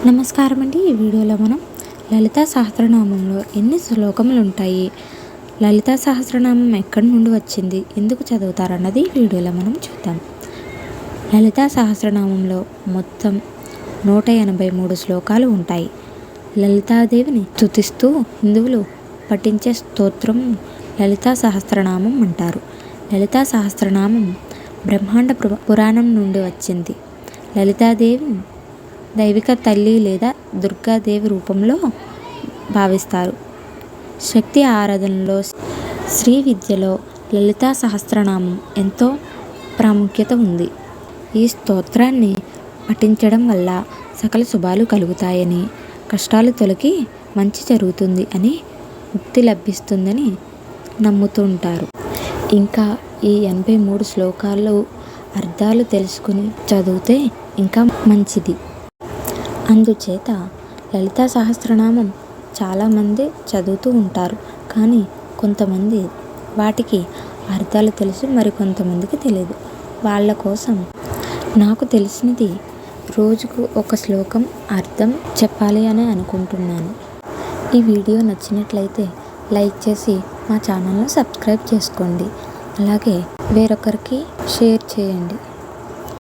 నమస్కారం అండి. ఈ వీడియోలో మనం లలితా సహస్రనామంలో ఎన్ని శ్లోకములు ఉంటాయి, లలితా సహస్రనామం ఎక్కడి నుండి వచ్చింది, ఎందుకు చదువుతారన్నది ఈ వీడియోలో మనం చూద్దాం. లలితా సహస్రనామంలో మొత్తం 183 శ్లోకాలు ఉంటాయి. లలితాదేవిని స్తుతిస్తూ హిందువులు పఠించే స్తోత్రం లలితా సహస్రనామం అంటారు. లలితా సహస్రనామం బ్రహ్మాండ పురాణం నుండి వచ్చింది. లలితాదేవి దైవిక తల్లి లేదా దుర్గాదేవి రూపంలో భావిస్తారు. శక్తి ఆరాధనలో, శ్రీ విద్యలో లలితా సహస్రనామం ఎంతో ప్రాముఖ్యత ఉంది. ఈ స్తోత్రాన్ని పఠించడం వల్ల సకల శుభాలు కలుగుతాయని, కష్టాలు తొలగి మంచి జరుగుతుంది అని, ముక్తి లభిస్తుందని నమ్ముతుంటారు. ఇంకా ఈ 83 శ్లోకాలు అర్థాలు తెలుసుకుని చదివితే ఇంకా మంచిది. అందుచేత లలితా సహస్రనామం చాలామంది చదువుతూ ఉంటారు. కానీ కొంతమంది వాటికి అర్థాలు తెలుసు, మరి కొంతమందికి తెలియదు. వాళ్ళ కోసం నాకు తెలిసినది రోజుకు ఒక శ్లోకం అర్థం చెప్పాలి అని అనుకుంటున్నాను. ఈ వీడియో నచ్చినట్లయితే లైక్ చేసి మా ఛానల్ను సబ్స్క్రైబ్ చేసుకోండి. అలాగే వేరొకరికి షేర్ చేయండి.